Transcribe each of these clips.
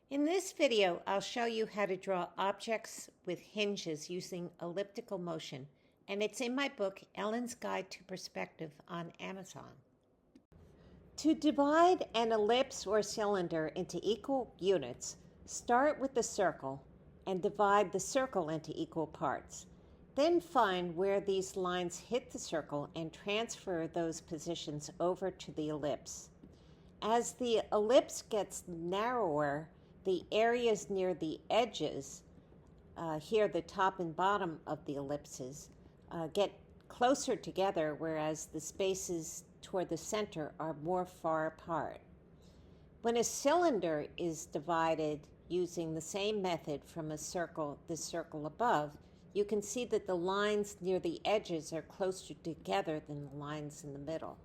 In this video, I'll show you how to draw objects with hinges using elliptical motion, and it's in my book, Ellen's Guide to Perspective on Amazon. To divide an ellipse or cylinder into equal units, start with the circle and divide the circle into equal parts. Then find where these lines hit the circle and transfer those positions over to the ellipse. As the ellipse gets narrower, the areas near the edges, here the top and bottom of the ellipses, get closer together, whereas the spaces toward the center are more far apart. When a cylinder is divided using the same method from the circle above, you can see that the lines near the edges are closer together than the lines in the middle.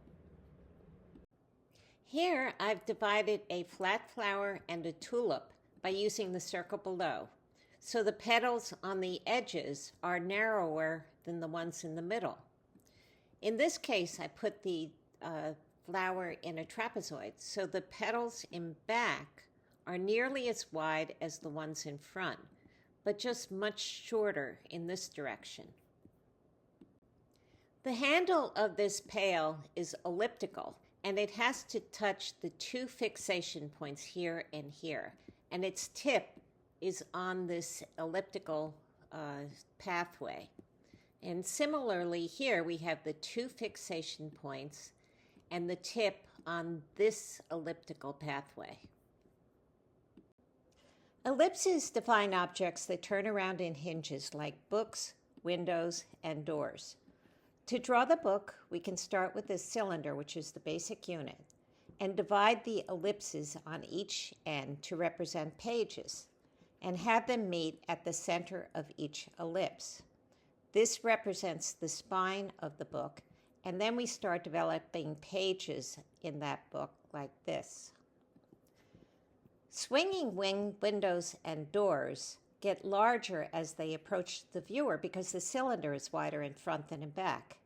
Here I've divided a flat flower and a tulip by using the circle below. So the petals on the edges are narrower than the ones in the middle. In this case, I put the flower in a trapezoid, so the petals in back are nearly as wide as the ones in front, but just much shorter in this direction. The handle of this pail is elliptical, and it has to touch the two fixation points here and here, and its tip is on this elliptical pathway. And similarly here we have the two fixation points and the tip on this elliptical pathway. Ellipses define objects that turn around in hinges like books, windows, and doors. To draw the book, we can start with this cylinder, which is the basic unit, and divide the ellipses on each end to represent pages, and have them meet at the center of each ellipse. This represents the spine of the book, and then we start developing pages in that book like this. Swinging windows and doors get larger as they approach the viewer because the cylinder is wider in front than in back.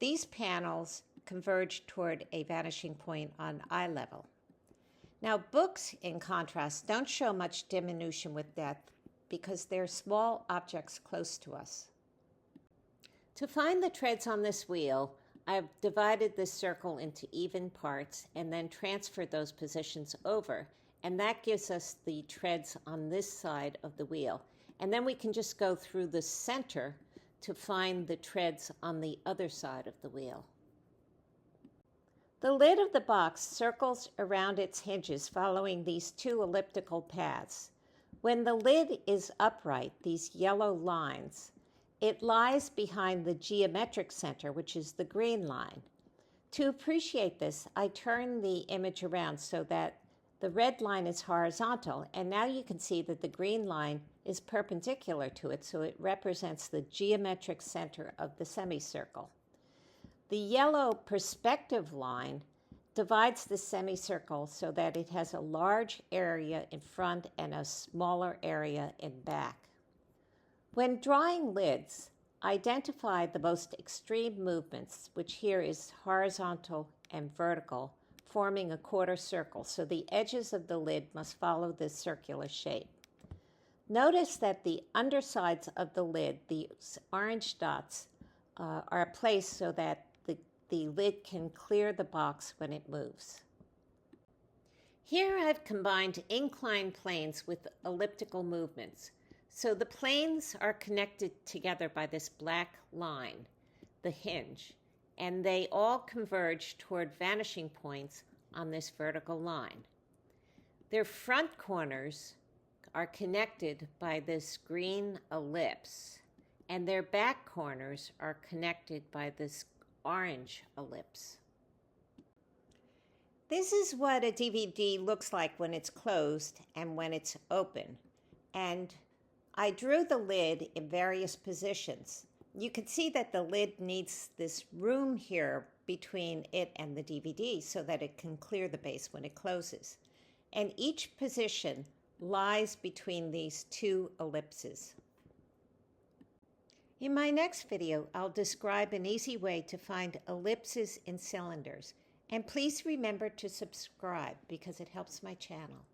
These panels converge toward a vanishing point on eye level. Now, books, in contrast, don't show much diminution with depth because they're small objects close to us. To find the treads on this wheel, I've divided this circle into even parts and then transferred those positions over, and that gives us the treads on this side of the wheel. And then we can just go through the center to find the treads on the other side of the wheel. The lid of the box circles around its hinges following these two elliptical paths. When the lid is upright, these yellow lines, it lies behind the geometric center, which is the green line. To appreciate this, I turn the image around so that the red line is horizontal, and now you can see that the green line is perpendicular to it, so it represents the geometric center of the semicircle. The yellow perspective line divides the semicircle so that it has a large area in front and a smaller area in back. When drawing lids, identify the most extreme movements, which here is horizontal and vertical, forming a quarter circle, so the edges of the lid must follow this circular shape. Notice that the undersides of the lid, these orange dots, are placed so that the lid can clear the box when it moves. Here I've combined inclined planes with elliptical movements. So the planes are connected together by this black line, the hinge, and they all converge toward vanishing points on this vertical line. Their front corners are connected by this green ellipse, and their back corners are connected by this orange ellipse. This is what a DVD looks like when it's closed and when it's open. And I drew the lid in various positions. You can see that the lid needs this room here between it and the DVD so that it can clear the base when it closes. And each position lies between these two ellipses. In my next video, I'll describe an easy way to find ellipses in cylinders. And please remember to subscribe because it helps my channel.